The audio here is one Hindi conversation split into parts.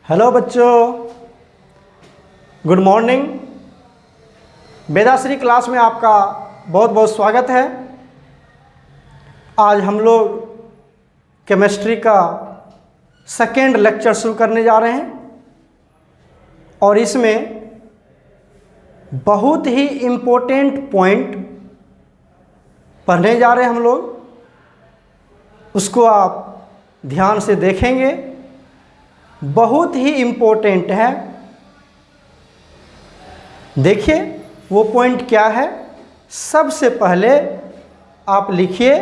हेलो बच्चों, गुड मॉर्निंग। वेदाश्री क्लास में आपका बहुत बहुत स्वागत है। आज हम लोग केमिस्ट्री का सेकेंड लेक्चर शुरू करने जा रहे हैं और इसमें बहुत ही इम्पोर्टेंट पॉइंट पढ़ने जा रहे हैं हम लोग। उसको आप ध्यान से देखेंगे, बहुत ही इम्पोर्टेंट है। देखिए वो पॉइंट क्या है। सबसे पहले आप लिखिए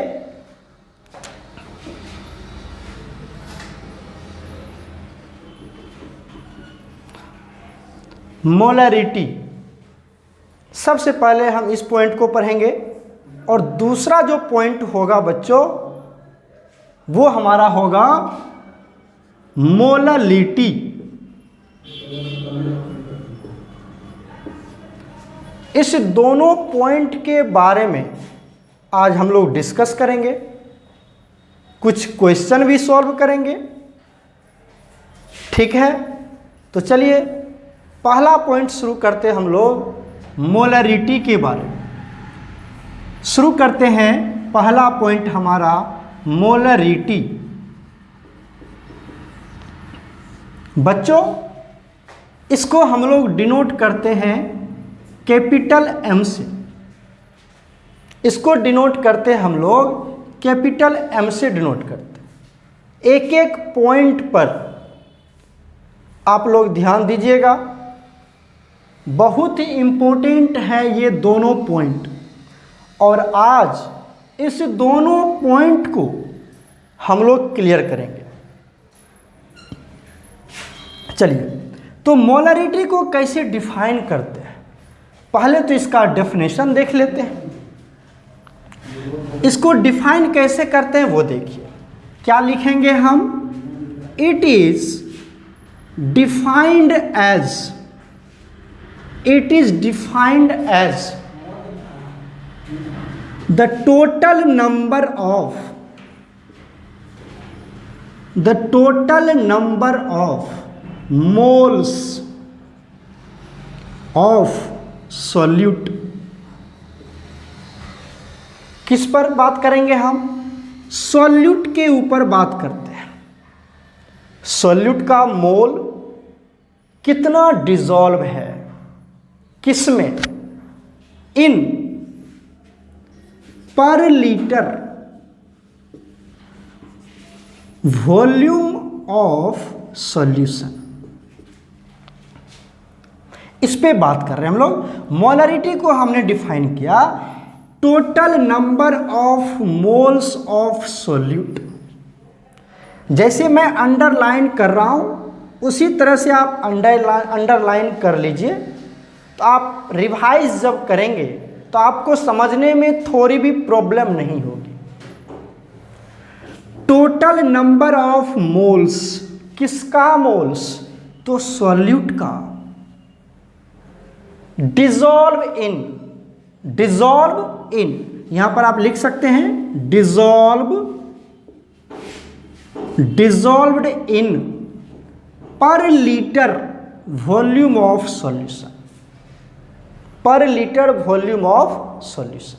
मोलरिटी। सबसे पहले हम इस पॉइंट को पढ़ेंगे और दूसरा जो पॉइंट होगा बच्चों वो हमारा होगा मोललिटी। इस दोनों पॉइंट के बारे में आज हम लोग डिस्कस करेंगे, कुछ क्वेश्चन भी सॉल्व करेंगे। ठीक है, तो चलिए पहला पॉइंट शुरू करते हैं हम लोग मोलरिटी के बारे में। शुरू करते हैं, पहला पॉइंट हमारा मोलरिटी। बच्चों इसको हम लोग डिनोट करते हैं कैपिटल एम से। इसको डिनोट करते हैं हम लोग कैपिटल एम से डिनोट करते हैं। एक एक पॉइंट पर आप लोग ध्यान दीजिएगा, बहुत ही इम्पोर्टेंट है ये दोनों पॉइंट। और आज इस दोनों पॉइंट को हम लोग क्लियर करेंगे। चलिए, तो मोलरिटी को कैसे डिफाइन करते हैं, पहले तो इसका डेफिनेशन देख लेते हैं। इसको डिफाइन कैसे करते हैं वो देखिए। क्या लिखेंगे हम? It is defined as the total number of moles of solute। किस पर बात करेंगे हम? सॉल्यूट के ऊपर बात करते हैं। सॉल्यूट का मोल कितना डिसॉल्व है, किसमें? इन पर लीटर वॉल्यूम ऑफ सॉल्यूशन। इस पे बात कर रहे हैं हम लोग। मोलरिटी को हमने डिफाइन किया total number of moles of solute. जैसे मैं अंडरलाइन कर रहा हूं उसी तरह से आप अंडरलाइन कर लीजिए। तो आप रिवाइज जब करेंगे तो आपको समझने में थोड़ी भी प्रॉब्लम नहीं होगी। टोटल नंबर ऑफ मोल्स, किसका मोल्स? तो सॉल्यूट का। डिसॉल्व इन, यहां पर आप लिख सकते हैं डिसॉल्व्ड इन पर लीटर वॉल्यूम ऑफ सॉल्यूशन। पर लीटर वॉल्यूम ऑफ सॉल्यूशन।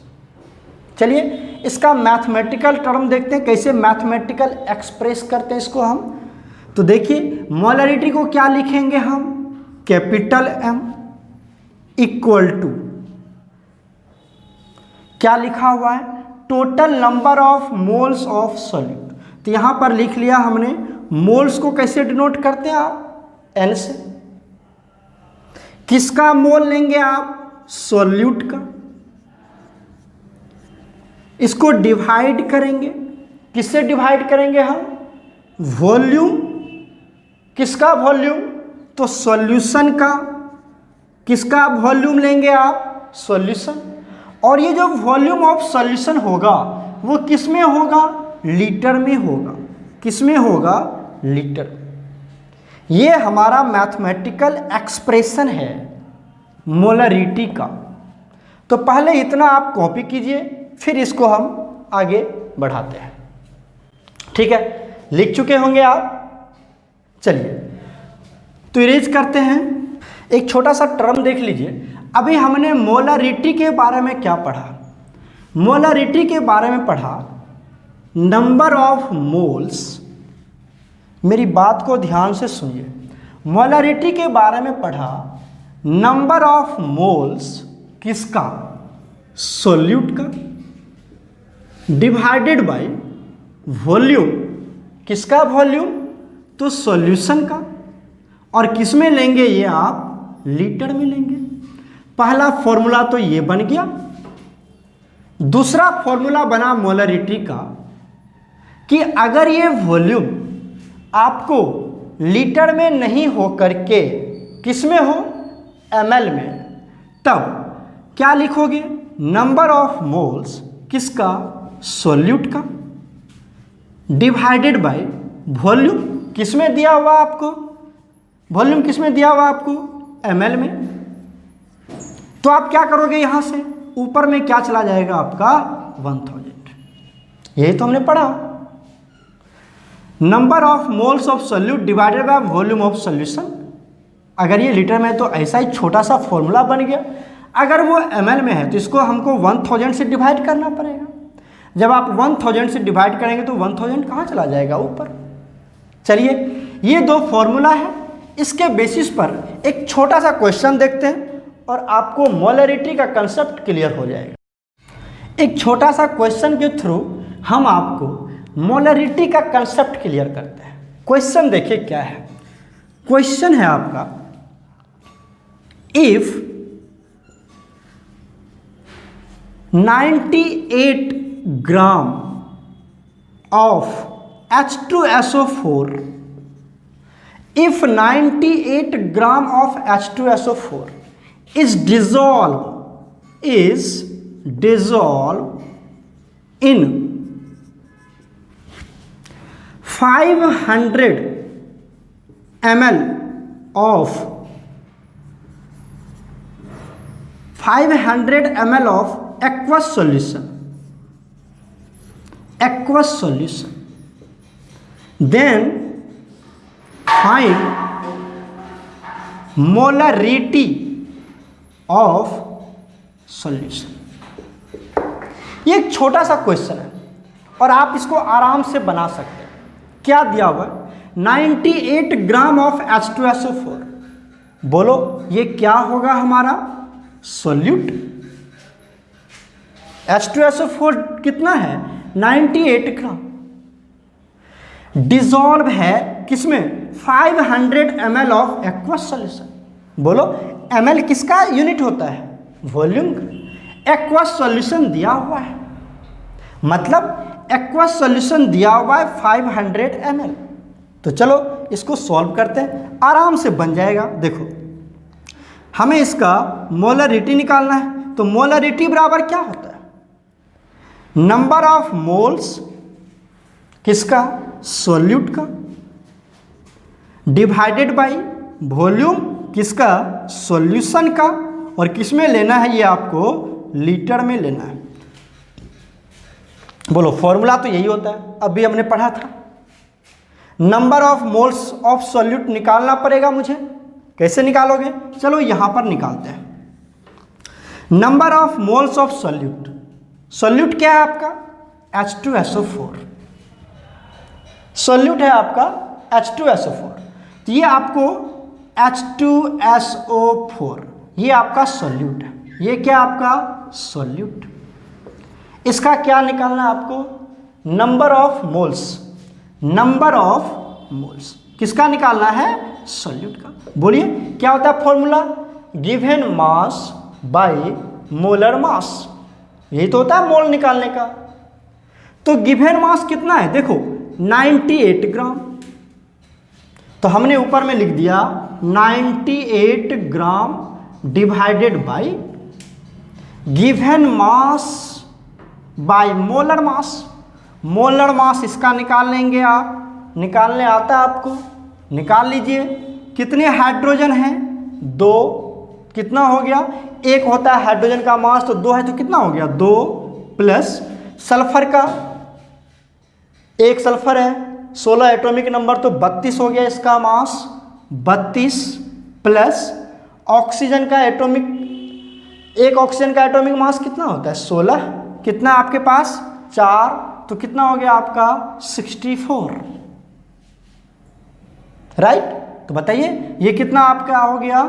चलिए इसका मैथमेटिकल टर्म देखते हैं, कैसे मैथमेटिकल एक्सप्रेस करते हैं इसको हम। तो देखिए मोलरिटी को क्या लिखेंगे हम? कैपिटल एम इक्वल टू, क्या लिखा हुआ है? Total number of moles of solute. तो यहां पर लिख लिया हमने। मोल्स को कैसे डिनोट करते हैं आप? एन से। किसका मोल लेंगे आप? सॉल्यूट का। इसको डिवाइड करेंगे, किससे डिवाइड करेंगे हम? वॉल्यूम। किसका वॉल्यूम? तो सॉल्यूशन का। किसका वॉल्यूम लेंगे आप? सॉल्यूशन। और ये जो वॉल्यूम ऑफ सॉल्यूशन होगा वो किस में होगा? लीटर में होगा। किस में होगा? लीटर। ये हमारा मैथमेटिकल एक्सप्रेशन है मोलरिटी का। तो पहले इतना आप कॉपी कीजिए, फिर इसको हम आगे बढ़ाते हैं। ठीक है, लिख चुके होंगे आप। चलिए तो इरेज करते हैं। एक छोटा सा टर्म देख लीजिए, अभी हमने मोलरिटी के बारे में क्या पढ़ा? मोलरिटी के बारे में पढ़ा नंबर ऑफ मोल्स। मेरी बात को ध्यान से सुनिए, मोलरिटी के बारे में पढ़ा नंबर ऑफ मोल्स किसका? सोल्यूट का, डिवाइडेड बाय वॉल्यूम। किसका वॉल्यूम? तो सॉल्यूशन का। और किस में लेंगे ये आप? लीटर में लेंगे। पहला फॉर्मूला तो ये बन गया। दूसरा फॉर्मूला बना मोलरिटी का कि अगर ये वॉल्यूम आपको लीटर में नहीं हो करके किस में हो? ml में, तब क्या लिखोगे? नंबर ऑफ मोल्स किसका? सॉल्यूट का, डिवाइडेड बाय वॉल्यूम। किस में दिया हुआ आपको? वॉल्यूम किस में दिया हुआ आपको? ml में। तो आप क्या करोगे? यहां से ऊपर में क्या चला जाएगा आपका? 1000। यही तो हमने पढ़ा, number of moles of solute divided by volume of solution. अगर ये लीटर में है तो ऐसा ही छोटा सा फॉर्मूला बन गया। अगर वो ml में है तो इसको हमको 1000 से डिवाइड करना पड़ेगा। जब आप 1000 से डिवाइड करेंगे तो 1000 कहाँ चला जाएगा? ऊपर। चलिए, ये दो फॉर्मूला है, इसके बेसिस पर एक छोटा सा क्वेश्चन देखते हैं और आपको मोलरिटी का कंसेप्ट क्लियर हो जाएगा। एक छोटा सा क्वेश्चन के थ्रू हम आपको मोलरिटी का कंसेप्ट क्लियर करते हैं। क्वेश्चन देखिए क्या है। क्वेश्चन है आपका, if 98 gram of H2SO4, if 98 gram of H2SO4 is dissolved in 500 ml of 500 ml of aqueous solution, then find molarity of solution। ये एक छोटा सा क्वेश्चन है और आप इसको आराम से बना सकते हैं। क्या दिया हुआ? 98 ग्राम ऑफ H2SO4। बोलो ये क्या होगा हमारा? सोल्यूट। H2SO4 कितना है? 98 ग्राम। डिजॉल्व है किसमें? 500 ml ऑफ एक्वस सॉल्यूशन। बोलो ml किसका यूनिट होता है? वॉल्यूम का। एक्वस सॉल्यूशन दिया हुआ है, मतलब एक्वस सॉल्यूशन दिया हुआ है 500 ml। तो चलो इसको सॉल्व करते हैं, आराम से बन जाएगा। देखो, हमें इसका मोलरिटी निकालना है, तो मोलरिटी बराबर क्या होता है? नंबर ऑफ मोल्स किसका? सोल्यूट का, डिवाइडेड बाय वॉल्यूम किसका? सॉल्यूशन का। और किस में लेना है? ये आपको लीटर में लेना है। बोलो, फॉर्मूला तो यही होता है, अभी हमने पढ़ा था। Number of moles of solute निकालना पड़ेगा मुझे। कैसे निकालोगे? चलो यहां पर निकालते हैं। Number of moles of solute, solute क्या है आपका? H2SO4। सोल्यूट है आपका H2SO4, तो ये आपको H2SO4 ये आपका सोल्यूट है। ये क्या आपका? सोल्यूट। इसका क्या निकालना है आपको? Number of moles. Number of moles किसका निकालना है? सोल्यूट का। बोलिए क्या होता है formula? Given mass by molar मास। यही तो होता है मोल निकालने का। तो गिवन मास कितना है? देखो 98 ग्राम, तो हमने ऊपर में लिख दिया 98 gram divided by given mass by molar mass. Molar mass इसका निकाल लेंगे आप, निकालने आता है आपको? निकाल लीजिए। कितने हाइड्रोजन हैं? 2। कितना हो गया? 1 होता है हाइड्रोजन का मास, तो 2 है तो कितना हो गया? 2 प्लस सल्फर का 1 सल्फर है, 16 एटॉमिक नंबर, तो 32 हो गया इसका मास। 32 प्लस ऑक्सीजन का एटॉमिक, एक ऑक्सीजन का एटॉमिक मास कितना होता है 16, कितना आपके पास 4, तो कितना हो गया आपका 64, राइट। तो बताइए ये कितना आपका हो गया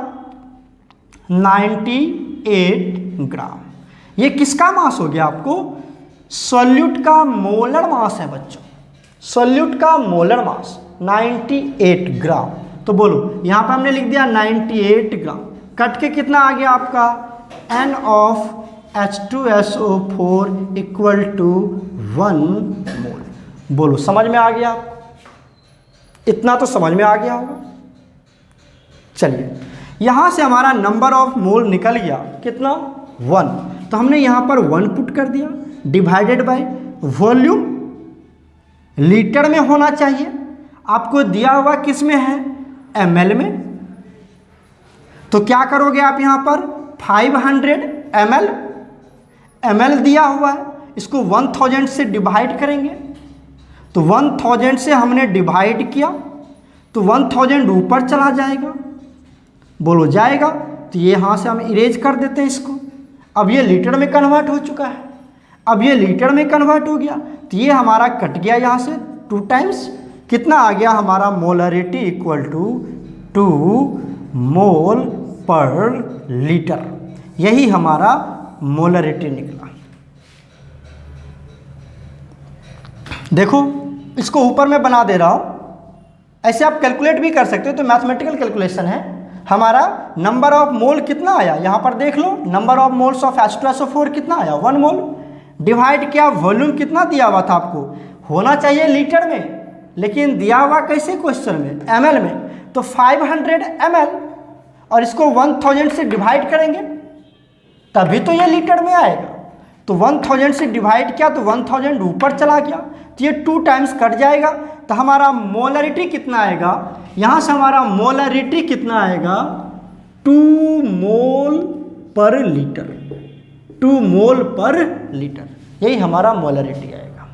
98 ग्राम। ये किसका मास हो गया आपको, सॉल्यूट का मोलर मास है बच्चों, सॉल्यूट का मोलर मास 98 ग्राम। तो बोलो यहाँ पे हमने लिख दिया 98 ग्राम, कट के कितना आ गया आपका N of H2SO4 equal to 1 mole. बोलो समझ में आ गया आपको, इतना तो समझ में आ गया होगा। चलिए यहाँ से हमारा नंबर ऑफ मोल निकल गया कितना 1, तो हमने यहाँ पर 1 पुट कर दिया, डिवाइडेड बाय वॉल्यूम, लीटर में होना चाहिए, आपको दिया हुआ किस में है ml में। तो क्या करोगे आप यहाँ पर 500 ml दिया हुआ है, इसको 1000 से डिवाइड करेंगे, तो 1000 से हमने डिवाइड किया तो 1000 ऊपर चला जाएगा, बोलो जाएगा, तो ये यहाँ से हम इरेज कर देते हैं इसको। अब ये लीटर में कन्वर्ट हो चुका है, अब ये लीटर में कन्वर्ट हो गया, तो ये हमारा कट गया यहाँ से 2 टाइम्स, कितना आ गया हमारा मोलरिटी इक्वल टू 2 मोल पर लीटर, यही हमारा मोलरिटी निकला। देखो इसको ऊपर में बना दे रहा हूं, ऐसे आप कैलकुलेट भी कर सकते हो, तो मैथमेटिकल कैलकुलेशन है। हमारा नंबर ऑफ मोल कितना आया यहाँ पर देख लो, number of moles of H2SO4 कितना आया 1 मोल, डिवाइड किया वॉल्यूम कितना दिया हुआ था आपको, होना चाहिए लीटर में, लेकिन दिया हुआ कैसे क्वेश्चन में ml में, तो 500 ml और इसको 1000 से डिवाइड करेंगे तभी तो ये लीटर में आएगा। तो 1000 से डिवाइड किया तो 1000 ऊपर चला गया, तो ये 2 टाइम्स कट जाएगा, तो हमारा मोलरिटी कितना आएगा, यहाँ से हमारा मोलरिटी कितना आएगा 2 मोल पर लीटर, 2 मोल पर लीटर, यही हमारा मोलरिटी आएगा।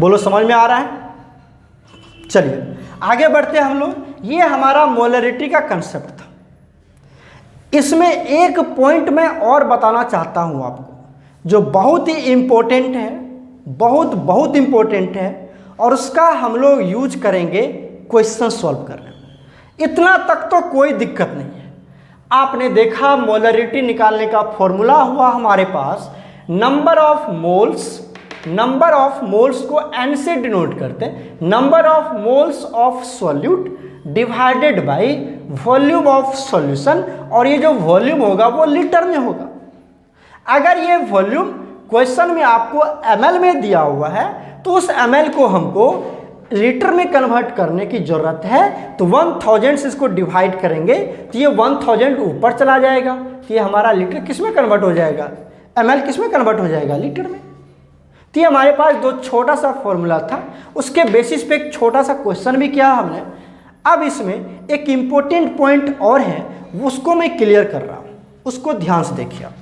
बोलो समझ में आ रहा है। चलिए आगे बढ़ते हैं हम लोग, ये हमारा मोलरिटी का कंसेप्ट था। इसमें एक पॉइंट मैं और बताना चाहता हूं आपको, जो बहुत ही इम्पोर्टेंट है, बहुत इम्पोर्टेंट है, और उसका हम लोग यूज करेंगे क्वेश्चन सॉल्व करने में। इतना तक तो कोई दिक्कत नहीं है। आपने देखा मोलरिटी निकालने का फॉर्मूला हुआ हमारे पास नंबर ऑफ मोल्स को n से डिनोट करते हैं, number of moles of solute divided by volume of solution, और ये जो वॉल्यूम होगा वो लीटर में होगा। अगर ये वॉल्यूम क्वेश्चन में आपको ml में दिया हुआ है तो उस ml को हमको लीटर में कन्वर्ट करने की जरूरत है, तो 1000 से इसको डिवाइड करेंगे तो ये 1000 ऊपर चला जाएगा, तो ये हमारा लीटर किस में कन्वर्ट हो जाएगा, ml किस में कन्वर्ट हो जाएगा, लीटर में। तो ये हमारे पास दो छोटा सा फॉर्मूला था, उसके बेसिस पे एक छोटा सा क्वेश्चन भी किया हमने। अब इसमें एक इम्पोर्टेंट पॉइंट और है, उसको मैं क्लियर कर रहा हूं, उसको ध्यान से देखिए आप।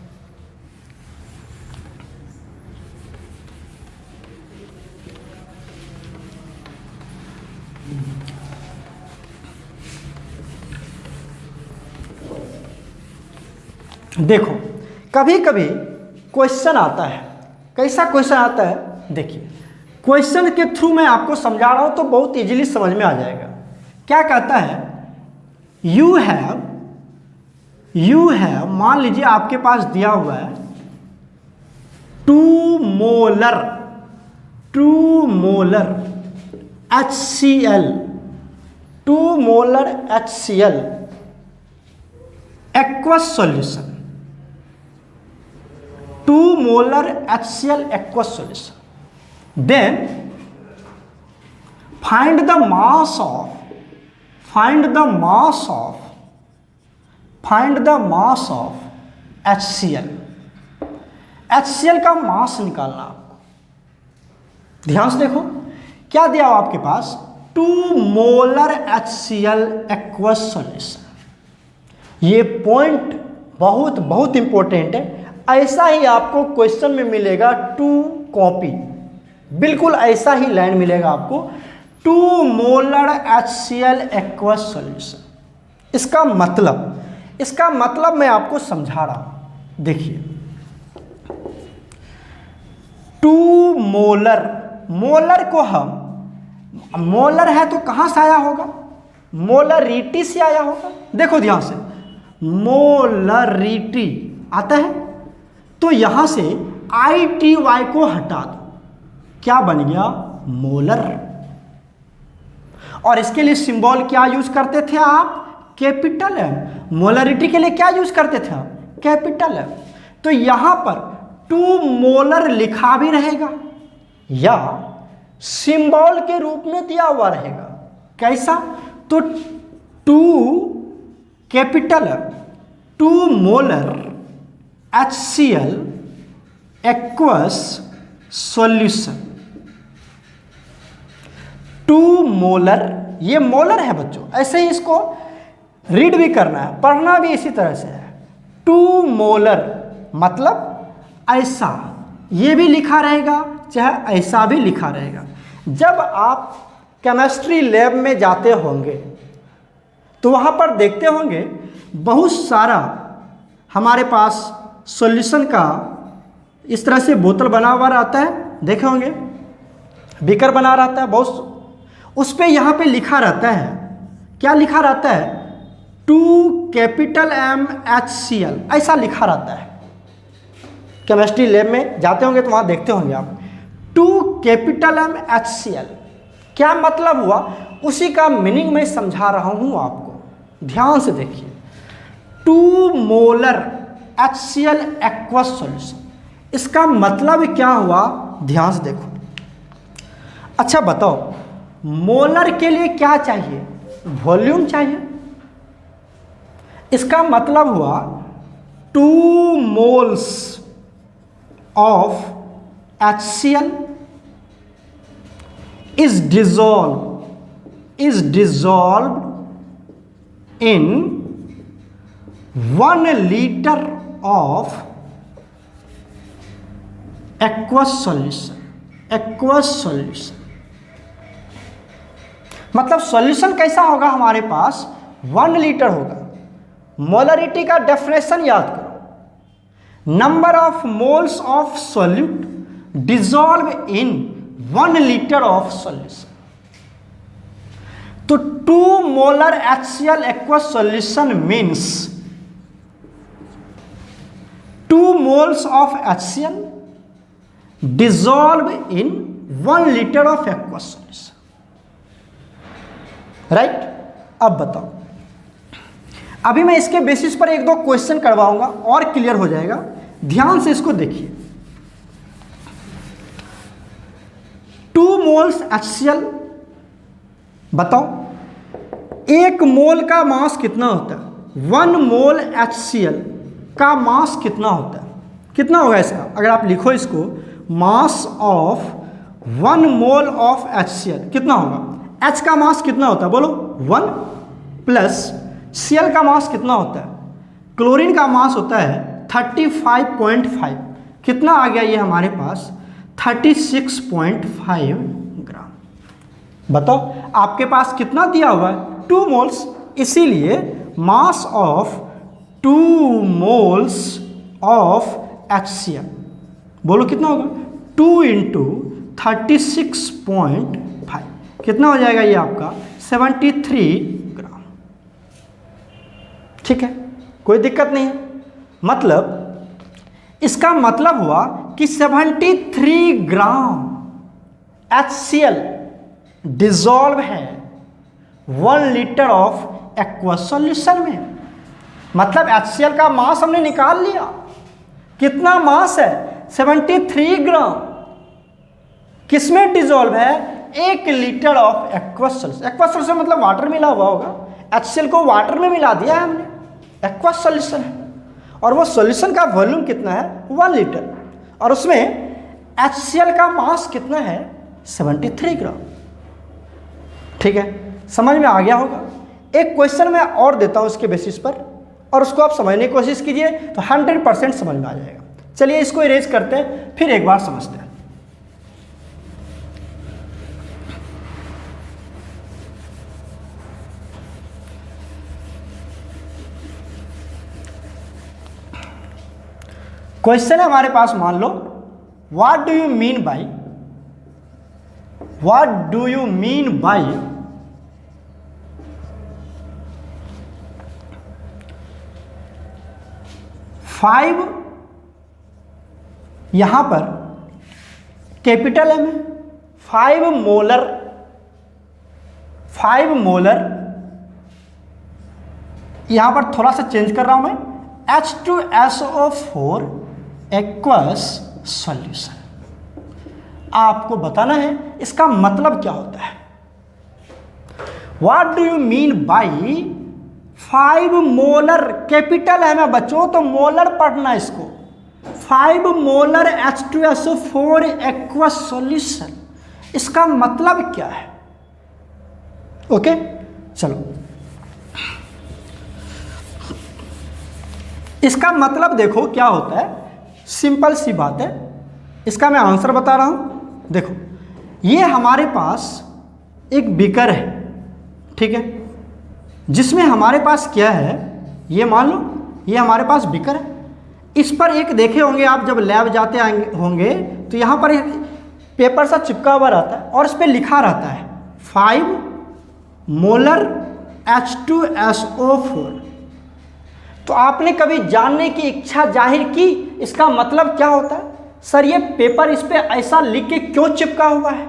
देखो कभी कभी क्वेश्चन आता है, कैसा क्वेश्चन आता है, देखिए क्वेश्चन के थ्रू मैं आपको समझा रहा हूं तो बहुत इजीली समझ में आ जाएगा। क्या कहता है, यू हैव मान लीजिए आपके पास दिया हुआ है 2 molar HCl, 2 molar HCl aqueous solution, 2 molar HCl aqueous solution. Then find the mass of HCl. HCl का मास निकालना आपको। ध्यान से देखो क्या दिया हुआ आपके पास, 2 मोलर HCl aqueous solution। ये पॉइंट बहुत इंपॉर्टेंट है। ऐसा ही आपको क्वेश्चन में मिलेगा 2 कॉपी, बिल्कुल ऐसा ही लाइन मिलेगा आपको 2 मोलर HCl एक्वस सॉल्यूशन। इसका मतलब मैं आपको समझा रहा हूं। देखिए 2 मोलर को हम, मोलर है तो कहां से आया होगा? मोलरिटी से आया होगा। देखो ध्यान से, मोलरिटी आता है तो यहां से ITY को हटा दो, क्या बन गया? मोलर। और इसके लिए सिंबल क्या यूज करते थे आप? Capital M। मोलरिटी के लिए क्या यूज करते थे आप? Capital M। तो यहां पर 2 मोलर लिखा भी रहेगा या सिंबल के रूप में दिया हुआ रहेगा। कैसा? तो 2 capital M, 2 molar HCl aqueous solution. 2 molar, ये मोलर है बच्चों, ऐसे ही इसको रीड भी करना है, पढ़ना भी इसी तरह से है। 2 मोलर मतलब ऐसा, ये भी लिखा रहेगा चाहे ऐसा भी लिखा रहेगा। जब आप केमिस्ट्री लैब में जाते होंगे तो वहाँ पर देखते होंगे बहुत सारा हमारे पास सॉल्यूशन का इस तरह से बोतल बना हुआ रहता है, देखे होंगे बीकर बना रहता है बहुत, उस पे यहाँ पे लिखा रहता है, क्या लिखा रहता है? 2 कैपिटल M HCl, ऐसा लिखा रहता है। केमिस्ट्री लैब में जाते होंगे तो वहाँ देखते होंगे आप 2 कैपिटल M HCl। क्या मतलब हुआ? उसी का मीनिंग मैं समझा रहा हूँ आपको, ध्यान से देखिए। 2 मोलर HCl एक्वस सॉल्यूशन, इसका मतलब क्या हुआ? ध्यान से देखो। अच्छा बताओ, मोलर के लिए क्या चाहिए? वॉल्यूम चाहिए। इसका मतलब हुआ 2 moles of HCl is dissolved in 1 liter of aqueous solution। मतलब सॉल्यूशन कैसा होगा? हमारे पास 1 लीटर होगा। मोलरिटी का डेफिनेशन याद करो, number of moles of solute dissolve in 1 litre of solution. तो 2 molar HCl aqueous solution means 2 moles of HCl dissolve in 1 litre of aqueous solution. Right? अब बताओ, अभी मैं इसके बेसिस पर 1-2 क्वेश्चन करवाऊंगा और क्लियर हो जाएगा। ध्यान से इसको देखिए। 2 मोल्स HCl, बताओ 1 मोल का मास कितना होता है? 1 मोल HCl का मास कितना होता है? कितना होगा इसका? अगर आप लिखो इसको, mass of 1 mole of HCl कितना होगा? H का मास कितना होता है बोलो? 1 प्लस Cl का मास कितना होता है? क्लोरीन का मास होता है 35.5। कितना आ गया ये हमारे पास? 36.5 ग्राम। बताओ आपके पास कितना दिया हुआ है? 2 मोल्स। इसीलिए mass of 2 moles of HCl, बोलो कितना होगा? 2 × 36.5 कितना हो जाएगा ये आपका? 73 ग्राम। ठीक है, कोई दिक्कत नहीं है। मतलब इसका मतलब हुआ कि 73 ग्राम HCl डिजॉल्व है 1 लीटर ऑफ एक्वस सॉल्यूशन में। मतलब HCl का मास हमने निकाल लिया। कितना मास है? 73 ग्राम। किसमें डिजॉल्व है? 1 litre of aqueous solution. Aqueous solution मतलब वाटर मिला हुआ होगा। HCl को वाटर में मिला दिया है हमने, एक्वस सॉल्यूशन है। और वो सॉल्यूशन का वॉल्यूम कितना है? 1 लीटर। और उसमें HCl का मास कितना है? 73 ग्राम। ठीक है, समझ में आ गया होगा। एक क्वेश्चन मैं और देता हूं इसके बेसिस पर, और उसको आप समझने की कोशिश कीजिए तो 100% समझ में आ जाएगा। चलिए इसको इरेज करते हैं, फिर एक बार समझते हैं। क्वेश्चन है हमारे पास, मान लो what do you mean by 5, यहां पर कैपिटल एम है, 5 मोलर, यहां पर थोड़ा सा चेंज कर रहा हूं मैं, H2SO4 एक्वस सॉल्यूशन। आपको बताना है इसका मतलब क्या होता है। What do you mean by 5 molar, capital है ना बच्चों, तो मोलर पढ़ना इसको, 5 मोलर H2SO4 एक्वस सॉल्यूशन, इसका मतलब क्या है। ओके चलो, इसका मतलब देखो क्या होता है, सिंपल सी बात है, इसका मैं आंसर बता रहा हूं। देखो ये हमारे पास एक बीकर है, ठीक है, जिसमें हमारे पास क्या है, ये मान लो ये हमारे पास बीकर है, इस पर एक देखे होंगे आप जब लैब जाते आएंगे होंगे तो यहाँ पर एक पेपर सा चिपका हुआ रहता है और इस पर लिखा रहता है 5 मोलर H2SO4। तो आपने कभी जानने की इच्छा जाहिर की इसका मतलब क्या होता है। सर ये पेपर इस पे ऐसा लिख के क्यों चिपका हुआ है,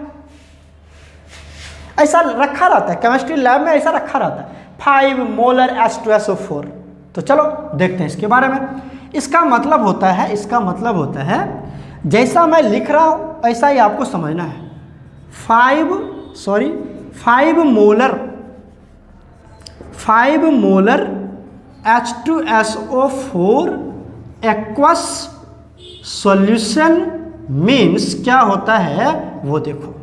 ऐसा रखा रहता है केमिस्ट्री लैब में, ऐसा रखा रहता है 5 मोलर H2SO4। तो चलो देखते हैं इसके बारे में। इसका मतलब होता है जैसा मैं लिख रहा हूं ऐसा ही आपको समझना है। 5 molar H2SO4 aqueous solution means क्या होता है वो देखो।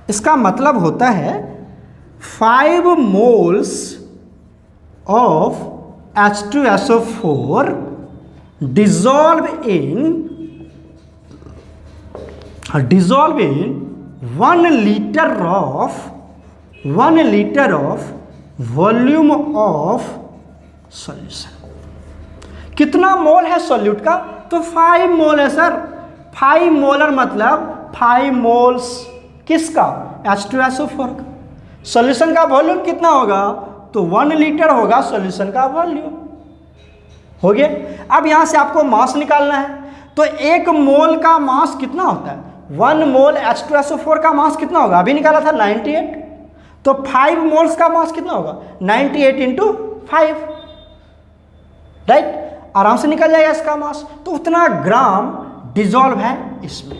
इसका मतलब होता है 5 moles of H2SO4 dissolve in 1 liter of volume of solution. कितना मोल है सॉल्यूट का, तो 5 मोल है सर। 5 मोलर मतलब 5 मोल्स किसका, H2SO4 का। सॉल्यूशन का वॉल्यूम कितना होगा, तो 1 लीटर होगा सॉल्यूशन का वॉल्यूम। हो गया। अब यहां से आपको मास निकालना है, तो 1 मोल का मास कितना होता है, 1 मोल H2SO4 का मास कितना होगा, अभी निकाला था 98, तो 5 मोल्स का मास कितना होगा 98 इंटू 5, राइट, आराम से निकल जाएगा इसका मास। तो उतना ग्राम डिजॉल्व है इसमें,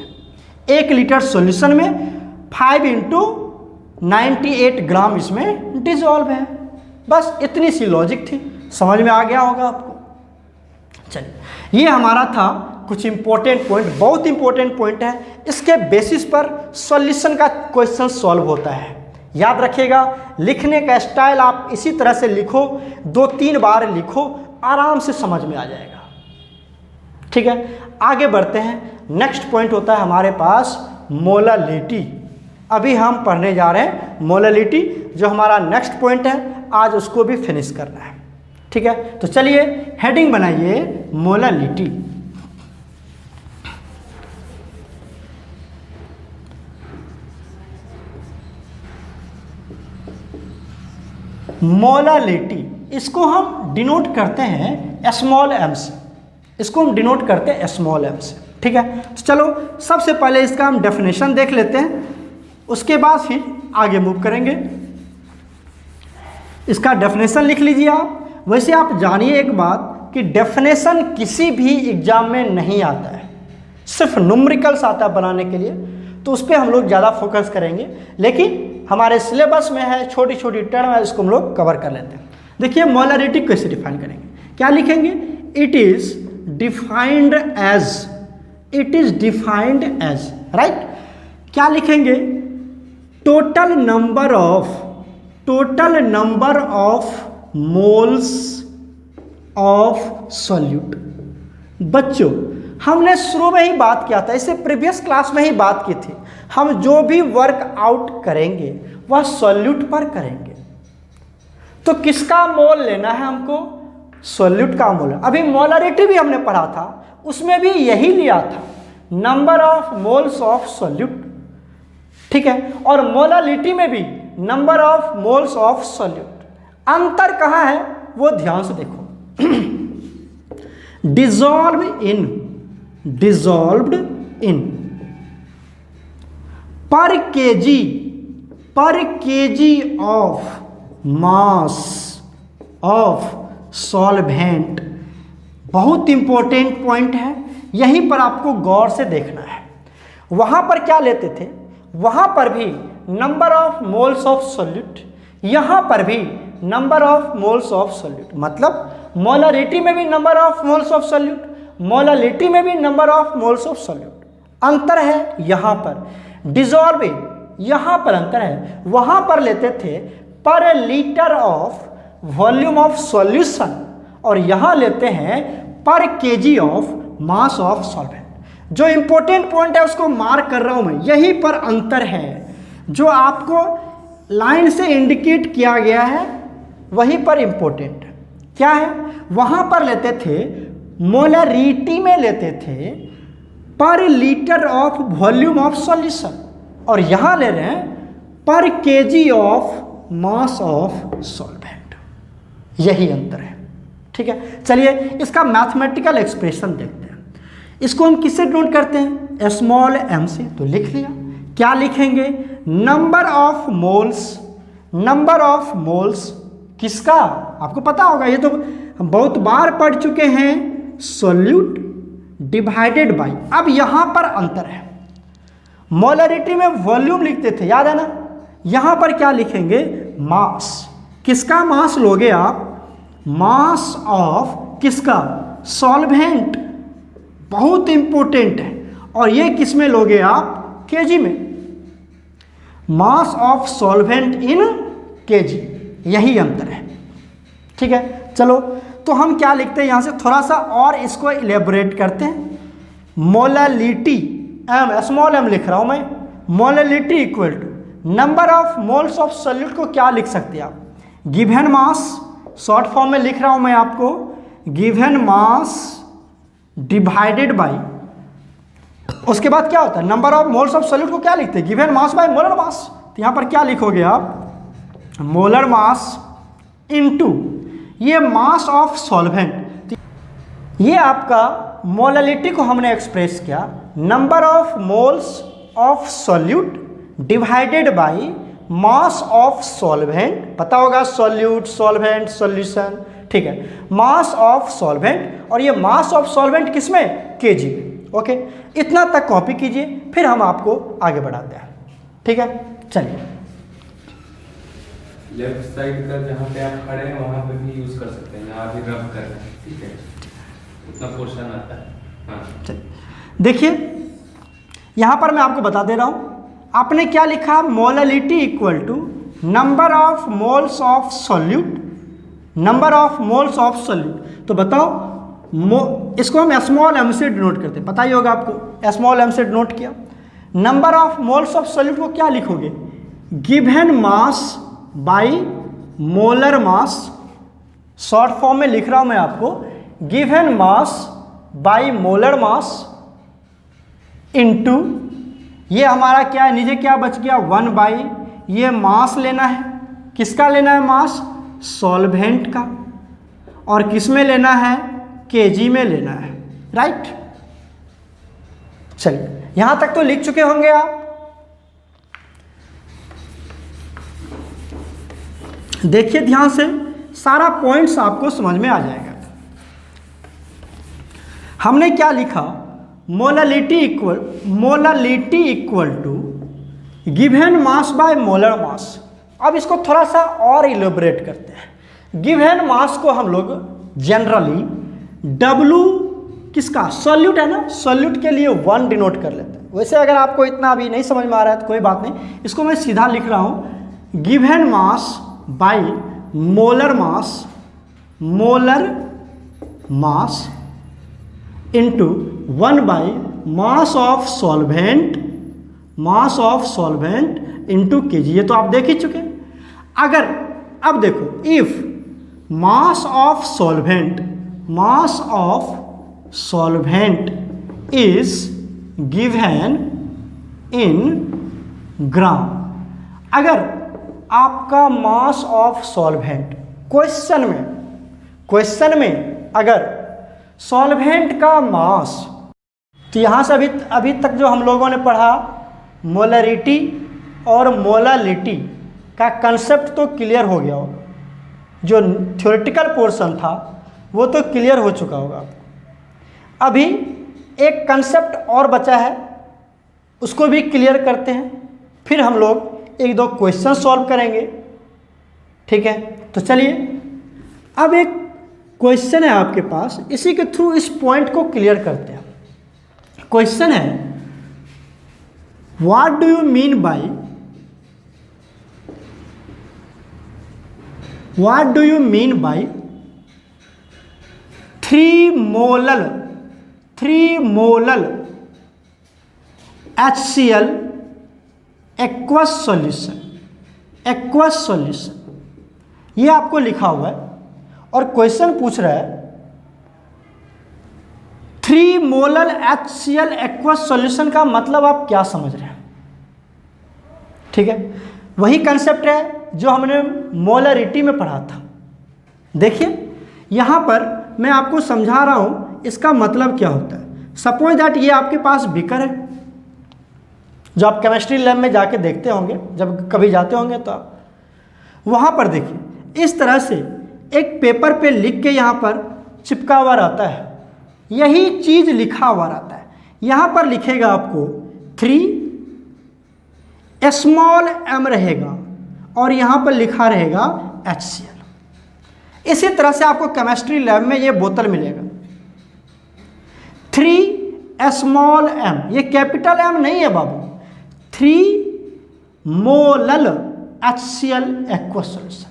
1 लीटर सॉल्यूशन में 5 इंटू 98 ग्राम इसमें डिजॉल्व है। बस इतनी सी लॉजिक थी, समझ में आ गया होगा आपको। चलिए ये हमारा था कुछ इंपॉर्टेंट पॉइंट, बहुत इंपॉर्टेंट पॉइंट है, इसके बेसिस पर सॉल्यूशन का क्वेश्चन सॉल्व होता है। याद रखिएगा, लिखने का स्टाइल आप इसी तरह से लिखो, 2-3 बार लिखो, आराम से समझ में आ जाएगा। ठीक है, आगे बढ़ते हैं। नेक्स्ट पॉइंट होता है हमारे पास मोलालिटी। अभी हम पढ़ने जा रहे हैं मोलालिटी, जो हमारा नेक्स्ट पॉइंट है, आज उसको भी फिनिश करना है। ठीक है, तो चलिए हेडिंग बनाइए मोलालिटी। मोलालिटी, इसको हम डिनोट करते हैं स्मॉल एम से, इसको हम डिनोट करते हैं स्मॉल एम से। ठीक है, तो चलो सबसे पहले इसका हम डेफिनेशन देख लेते हैं, उसके बाद फिर आगे मूव करेंगे। इसका डेफिनेशन लिख लीजिए आप। वैसे आप जानिए एक बात कि डेफिनेशन किसी भी एग्जाम में नहीं आता है, सिर्फ न्यूमेरिकल्स आता है बनाने के लिए, तो उस पर हम लोग ज़्यादा फोकस करेंगे। लेकिन हमारे सिलेबस में है, छोटी छोटी टर्म है, इसको हम लोग कवर कर लेते हैं। देखिए मोलारिटी कैसे डिफाइन करेंगे, क्या लिखेंगे, it is defined as, right. क्या लिखेंगे, total number of moles of solute. बच्चों हमने शुरू में ही बात किया था, इससे प्रीवियस क्लास में ही बात की थी, हम जो भी वर्क आउट करेंगे वह सॉल्यूट पर करेंगे। तो किसका मोल लेना है हमको, सॉल्यूट का मोलर। अभी मोलरिटी भी हमने पढ़ा था, उसमें भी यही लिया था, number of moles of solute, ठीक है, और मोलालिटी में भी number of moles of solute. अंतर कहाँ है वो ध्यान से देखो। डिजॉल्व्ड इन पर KG of mass of solvent, बहुत इंपॉर्टेंट पॉइंट है, यहीं पर आपको गौर से देखना है। वहां पर क्या लेते थे, वहां पर भी number of moles of solute, यहां पर भी number of moles of solute, मतलब मोलरिटी में भी number of moles of solute, molality में भी number of moles of solute. अंतर है यहां पर। डिजॉल्विंग, यहां पर अंतर है, वहां पर लेते थे पर litre of volume of solution, और यहां लेते हैं पर KG of mass of solvent. जो इंपॉर्टेंट पॉइंट है उसको मार्क कर रहा हूं मैं, यहीं पर अंतर है, जो आपको लाइन से इंडिकेट किया गया है वहीं पर इंपॉर्टेंट है। क्या है, वहां पर लेते थे मोलरिटी में लेते थे पर litre of volume of solution, और यहां ले रहे हैं पर KG of mass of solvent. यही अंतर है, ठीक है। चलिए इसका मैथमेटिकल एक्सप्रेशन देखते हैं। इसको हम किससे डिनोट करते हैं, स्मॉल m से, तो लिख लिया। क्या लिखेंगे, नंबर ऑफ मोल्स किसका, आपको पता होगा, ये तो हम बहुत बार पढ़ चुके हैं, सॉल्यूट डिवाइडेड बाय। अब यहां पर अंतर है, मोलरिटी में वॉल्यूम लिखते थे, याद है ना, यहां पर क्या लिखेंगे, मास। किसका मास लोगे आप, मास ऑफ किसका, सॉल्वेंट, बहुत इंपॉर्टेंट है। और ये किस में लोगे आप, केजी में, मास ऑफ सॉल्वेंट इन केजी, यही अंतर है, ठीक है। चलो तो हम क्या लिखते हैं, यहां से थोड़ा सा और इसको इलेबोरेट करते हैं। मोलालिटी, एम स्मॉल m लिख रहा हूं मैं, molality equal to number of moles of solute को क्या लिख सकते हैं आप, गिवन मास, शॉर्ट फॉर्म में लिख रहा हूं मैं आपको, गिवन मास डिवाइडेड बाय, उसके बाद क्या होता है, number of moles of solute को क्या लिखते हैं, गिवन मास बाय मोलर मास। तो यहां पर क्या लिखोगे आप, मोलर मास इनटू ये मास ऑफ सॉल्वेंट। ये आपका मोलालिटी को हमने एक्सप्रेस किया, number of moles of solute divided by mass of solvent, पता होगा सॉल्यूट, सॉल्वेंट, सॉल्यूशन, ठीक है, मास ऑफ सॉल्वेंट, और ये मास ऑफ सॉल्वेंट किसमें, केजी में। ओके, इतना तक कॉपी कीजिए, फिर हम आपको आगे बढ़ाते हैं, ठीक है। चलिए लेफ्ट साइड का जहाँ पे आप खड़े हैं वहाँ पे भी यूज कर सकते हैं, जहाँ अभी रब कर रहे हैं, ठीक है, उतना पोर्शन आता है। हाँ चलिए देखिए, यहाँ पर मैं आपको बता दे रहा हूँ, आपने क्या लिखा, molality equal to number of moles of solute, number of moles of solute. तो बताओ, इसको हम स्मॉल m से डिनोट करते हैं, पता ही होगा आपको, स्मॉल m से डिनोट किया। Number of moles of solute को क्या लिखोगे, given mass by molar mass, short form में लिख रहा हूं मैं आपको, given mass by molar mass into, ये हमारा क्या है, नीचे क्या बच गया, 1 बाय, ये मास लेना है, किसका लेना है मास, सॉल्वेंट का, और किस में लेना है, केजी में लेना है, राइट। चलिए यहां तक तो लिख चुके होंगे आप। देखिए ध्यान से, सारा पॉइंट्स आपको समझ में आ जाएगा। हमने क्या लिखा, molality equal to given mass by molar mass. अब इसको थोड़ा सा और इलेबोरेट करते हैं। गिवन मास को हम लोग जनरली W किसका, सॉल्यूट है ना, सॉल्यूट के लिए 1 डिनोट कर लेते हैं। वैसे अगर आपको इतना अभी नहीं समझ में आ रहा है तो कोई बात नहीं, इसको मैं सीधा लिख रहा हूं, given mass by molar mass into 1 by mass of solvent into kg. ये तो आप देख ही चुके। अगर अब देखो, if mass of solvent is given in gram. अगर आपका मास ऑफ सॉल्वेंट क्वेश्चन में अगर सॉल्वेंट का मास, तो यहाँ से अभी तक जो हम लोगों ने पढ़ा मोलरिटी और मोलालिटी का कंसेप्ट तो क्लियर हो गया होगा, जो थ्योरेटिकल पोर्शन था वो तो क्लियर हो चुका होगा आपको। अभी एक कंसेप्ट और बचा है, उसको भी क्लियर करते हैं, फिर हम लोग एक दो क्वेश्चन सॉल्व करेंगे, ठीक है। तो चलिए, अब एक क्वेश्चन है आपके पास, इसी के थ्रू इस पॉइंट को क्लियर करते हैं। क्वेश्चन है, what do you mean by 3 molal HCl aqueous solution. ये आपको लिखा हुआ है और क्वेश्चन पूछ रहा है 3 मोलल HCl एक्वस सॉल्यूशन का मतलब आप क्या समझ रहे हैं, ठीक है। वही कंसेप्ट है जो हमने मोलरिटी में पढ़ा था। देखिए यहाँ पर मैं आपको समझा रहा हूँ इसका मतलब क्या होता है। सपोज दैट ये आपके पास बीकर है, जो आप केमिस्ट्री लैब में जाके देखते होंगे, जब कभी जाते होंगे तो आप वहाँ पर देखिए इस तरह से एक पेपर पे लिख के यहाँ पर चिपका हुआ रहता है, यही चीज़ लिखा हुआ रहता है। यहाँ पर लिखेगा आपको 3 स्मॉल m रहेगा और यहाँ पर लिखा रहेगा HCl। इसी तरह से आपको केमिस्ट्री लैब में ये बोतल मिलेगा 3 स्मॉल m, ये कैपिटल M नहीं है बाबू, 3 मोलल HCl एक्वस सॉल्यूशन।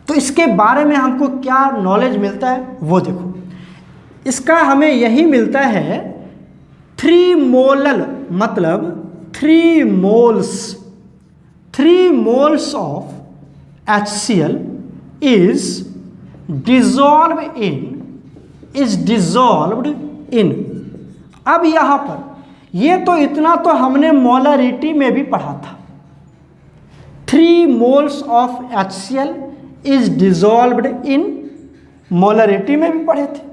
तो इसके बारे में हमको क्या नॉलेज मिलता है वो देखो, इसका हमें यही मिलता है 3 मोलल मतलब 3 moles of HCl is dissolved in। अब यहाँ पर ये तो इतना तो हमने मोलरिटी में भी पढ़ा था, 3 moles of HCl is dissolved in, molarity में भी पढ़े थे।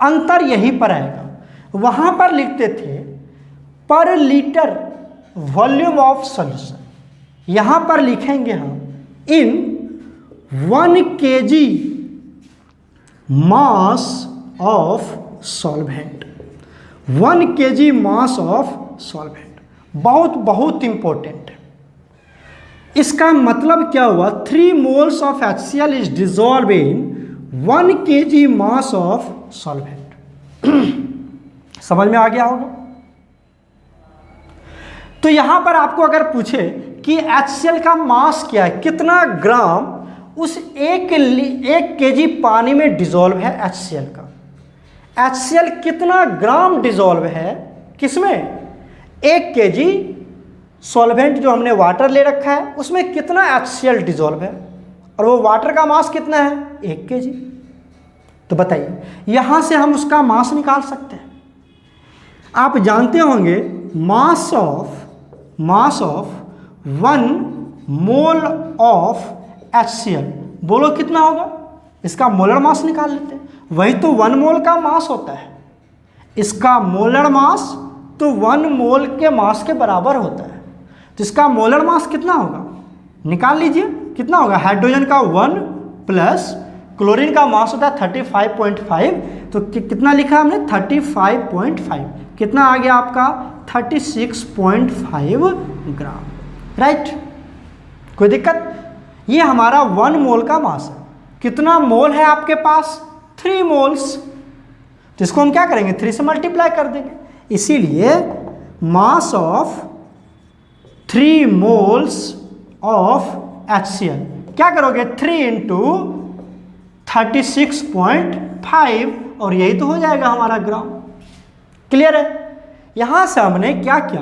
अंतर यहीं पर आएगा, वहाँ पर लिखते थे पर लीटर वॉल्यूम ऑफ सॉल्यूशन, यहाँ पर लिखेंगे हम इन 1 kg mass of solvent, 1 kg mass of solvent. बहुत इंपॉर्टेंट है। इसका मतलब क्या हुआ, 3 moles of HCl is dissolve in 1 kg mass of solvent. समझ में आ गया होगा। तो यहां पर आपको अगर पूछे कि HCl का मास क्या है, कितना ग्राम उस 1 kg पानी में डिजॉल्व है HCl का, HCl कितना ग्राम डिजॉल्व है किसमें, 1 kg सॉल्वेंट जो हमने वाटर ले रखा है उसमें कितना HCl डिजॉल्व है, और वो वाटर का मास कितना है 1 kg। तो बताइए, यहां से हम उसका मास निकाल सकते हैं। आप जानते होंगे mass of 1 mole of HCl, बोलो कितना होगा, इसका मोलर मास निकाल लेते हैं। वही तो 1 मोल का मास होता है, इसका मोलर मास तो 1 मोल के मास के बराबर होता है। तो इसका मोलर मास कितना होगा, निकाल लीजिए कितना होगा। हाइड्रोजन का 1 प्लस क्लोरीन का मास होता है 35.5, तो कितना लिखा हमने 35.5, कितना आ गया आपका 36.5 ग्राम, राइट। कोई दिक्कत, ये हमारा 1 मोल का मास है। कितना मोल है आपके पास, 3 मोल्स, तो इसको हम क्या करेंगे 3 से मल्टीप्लाई कर देंगे। इसीलिए mass of 3 moles of HCl, क्या करोगे 3 × 36.5, और यही तो हो जाएगा हमारा ग्राम। क्लियर है। यहां से हमने क्या किया,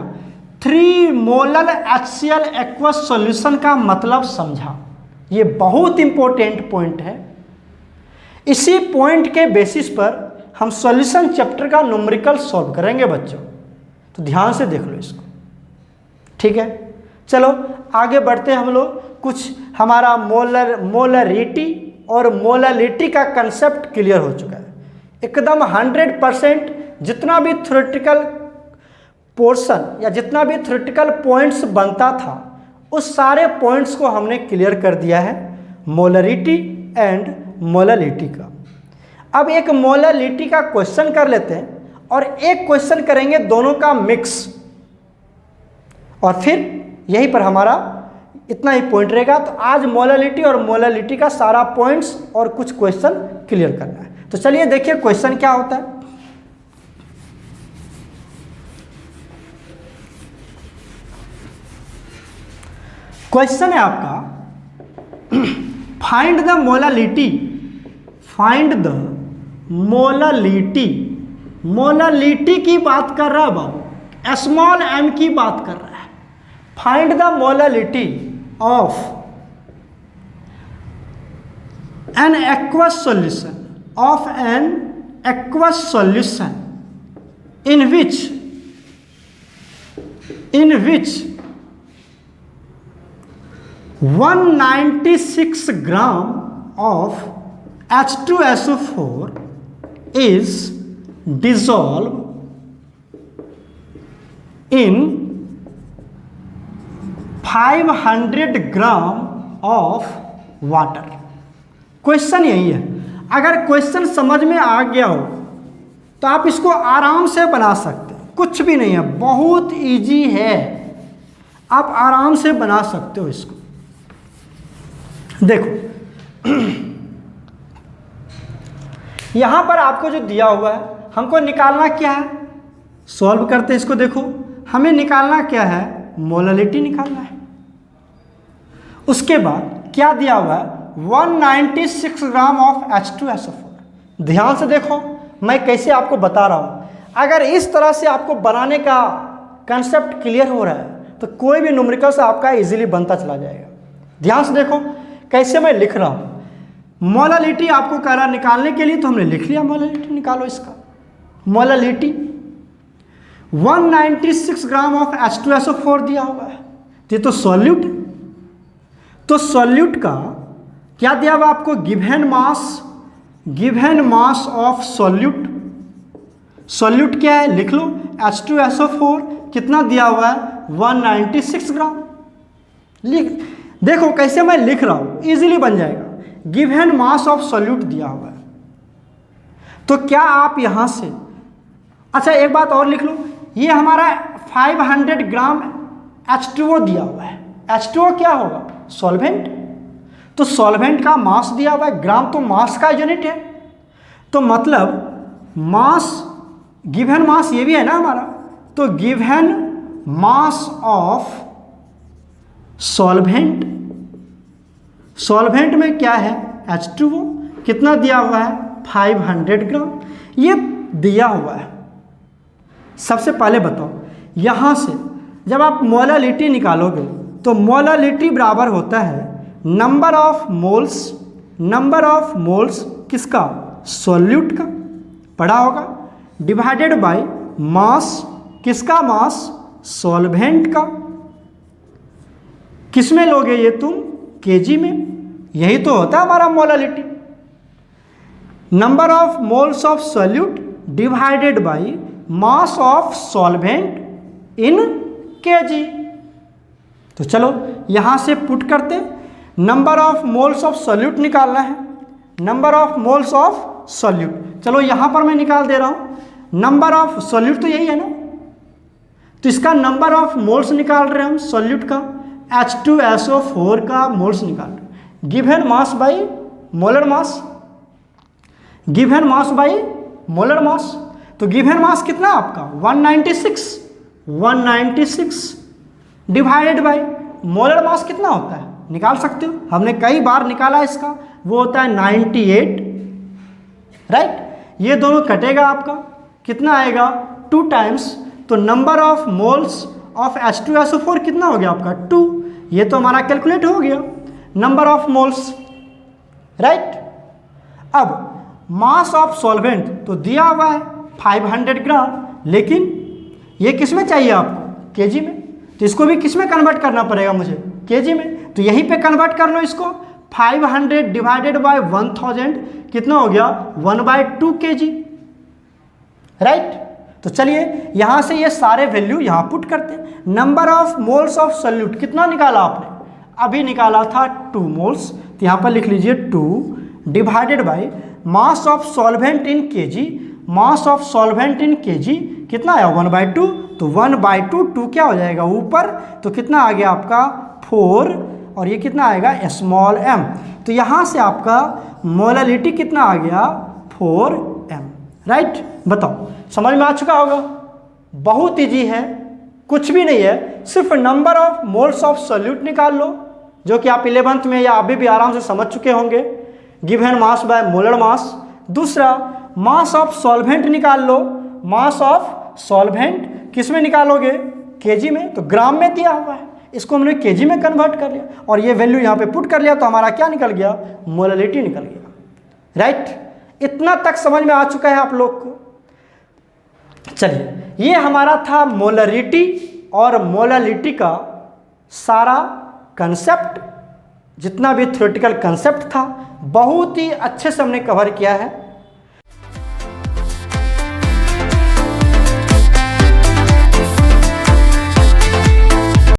3 मोलल HCl एक्वस सॉल्यूशन का मतलब समझा। ये बहुत इंपॉर्टेंट पॉइंट है। इसी पॉइंट के बेसिस पर हम सॉल्यूशन चैप्टर का न्यूमेरिकल सॉल्व करेंगे बच्चों, तो ध्यान से देख लो इसको, ठीक है। चलो आगे बढ़ते हैं हम लोग। कुछ हमारा मोलरिटी और मोलालिटी का कंसेप्ट क्लियर हो चुका है एकदम 100%। जितना भी थ्योरेटिकल पोर्शन या जितना भी थ्योरेटिकल पॉइंट्स बनता था उस सारे पॉइंट्स को हमने क्लियर कर दिया है मोलरिटी एंड मोलालिटी का। अब एक मोलालिटी का क्वेश्चन कर लेते हैं और एक क्वेश्चन करेंगे दोनों का मिक्स, और फिर यहीं पर हमारा इतना ही पॉइंट रहेगा। तो आज मोलालिटी और मोलालिटी का सारा पॉइंट्स और कुछ क्वेश्चन क्लियर करना है। तो चलिए देखिए क्वेश्चन क्या होता है। क्वेश्चन है आपका find the molality, find the molality. Molality की बात कर रहा है बाबू, स्मॉल m की बात कर रहा है। Find the molality of an aqueous solution, of an aqueous solution in which 196 gram of H2SO4 is dissolved in 500 gram of water. Question यही है। अगर क्वेश्चन समझ में आ गया हो तो आप इसको आराम से बना सकते हो, कुछ भी नहीं है, बहुत इजी है, आप आराम से बना सकते हो इसको। देखो यहां पर आपको जो दिया हुआ है हमको निकालना क्या है, सॉल्व करते हैं इसको। देखो हमें निकालना क्या है, मोलालिटी निकालना है। उसके बाद क्या दिया हुआ है, 196 ग्राम ऑफ H2SO4। ध्यान से देखो मैं कैसे आपको बता रहा हूं। अगर इस तरह से आपको बनाने का कंसेप्ट क्लियर हो रहा है तो कोई भी न्यूमेरिकल से आपका इजीली बनता चला जाएगा। ध्यान से देखो कैसे मैं लिख रहा हूं। मोलालिटी आपको कह रहा निकालने के लिए, तो हमने लिख लिया मोलालिटी निकालो इसका। मोलालिटी 196 ग्राम ऑफ H2SO4 दिया हुआ है, ये तो सॉल्यूट है। तो सॉल्यूट का क्या दिया हुआ आपको, given mass of solute. Solute क्या है लिख लो, H2SO4 कितना दिया हुआ है, 196 ग्राम। देखो कैसे मैं लिख रहा हूं, इजीली बन जाएगा। गिवन मास ऑफ सॉल्यूट दिया हुआ है, तो क्या आप यहां से, अच्छा एक बात और लिख लो, ये हमारा 500 ग्राम H2O दिया हुआ है। H2O क्या होगा, सॉल्वेंट। तो सॉल्वेंट का मास दिया हुआ है, ग्राम तो मास का यूनिट है, तो मतलब मास, गिवन मास ये भी है ना हमारा, तो given mass of solvent, solvent में क्या है H2O, कितना दिया हुआ है 500 ग्राम, ये दिया हुआ है। सबसे पहले बताओ यहाँ से जब आप मोलालिटी निकालोगे तो मोलालिटी बराबर होता है नंबर ऑफ मोल्स किसका, सॉल्यूट का, पढ़ा होगा, डिवाइडेड बाय मास, किसका मास, सॉल्वेंट का। किस में लोगे ये तुम, केजी में। यही तो होता है हमारा molality, number of moles of solute divided by mass of solvent in KG. तो चलो यहां से पुट करते, number of moles of solute निकालना है, number of moles of solute. चलो यहां पर मैं निकाल दे रहा हूं, नंबर ऑफ सॉल्यूट तो यही है ना, तो इसका नंबर ऑफ मोल्स निकाल रहे हैं हम सॉल्यूट का, H2SO4 का मोल्स निकाल रहे हैं। Given mass by molar mass, given mass by molar mass. तो गिवन मास कितना आपका 196 डिवाइडेड बाई मोलर मास कितना होता है, निकाल सकते हो, हमने कई बार निकाला इसका, वो होता है 98, राइट। ये दोनों कटेगा आपका, कितना आएगा 2 टाइम्स, तो number of moles of H2SO4 कितना हो गया आपका 2, ये तो हमारा कैलकुलेट हो गया। Number of moles, right. अब मास ऑफ सॉल्वेंट तो दिया हुआ है 500 ग्राम, लेकिन ये किस में चाहिए आपको, केजी में, तो इसको भी किस में कन्वर्ट करना पड़ेगा मुझे, केजी में। तो यहीं पे कन्वर्ट कर लो इसको, 500 डिवाइडेड बाय 1000 कितना हो गया, 1/2 केजी, राइट। तो चलिए यहाँ से ये सारे वैल्यू यहाँ पुट करते हैं। Number of moles of solute कितना निकाला आपने, अभी निकाला था 2 मोल्स, तो यहाँ पर लिख लीजिए 2 divided by mass of solvent in KG, mass of solvent in KG कितना आया 1/2, तो 1/2 2 क्या हो जाएगा ऊपर, तो कितना आ गया आपका 4, और ये कितना आएगा स्मॉल m, तो यहाँ से आपका मोलालिटी कितना आ गया 4m, राइट। बताओ समझ में आ चुका होगा, बहुत इजी है, कुछ भी नहीं है, सिर्फ number of moles of solute निकाल लो, जो कि आप 11th में या अभी भी आराम से समझ चुके होंगे, गिवन मास बाय मोलर मास। दूसरा मास ऑफ सॉल्वेंट निकाल लो, मास ऑफ सॉल्वेंट किस में निकालोगे, केजी में, तो ग्राम में दिया हुआ है, इसको हमने केजी में कन्वर्ट कर लिया और ये वैल्यू यहाँ पे पुट कर लिया, तो हमारा क्या निकल गया, मोलालिटी निकल गया, राइट। इतना तक समझ में आ चुका है आप लोग को। चलिए ये हमारा था मोलरिटी और मोलालिटी का सारा कंसेप्ट, जितना भी थ्योरेटिकल कंसेप्ट था बहुत ही अच्छे से हमने कवर किया है।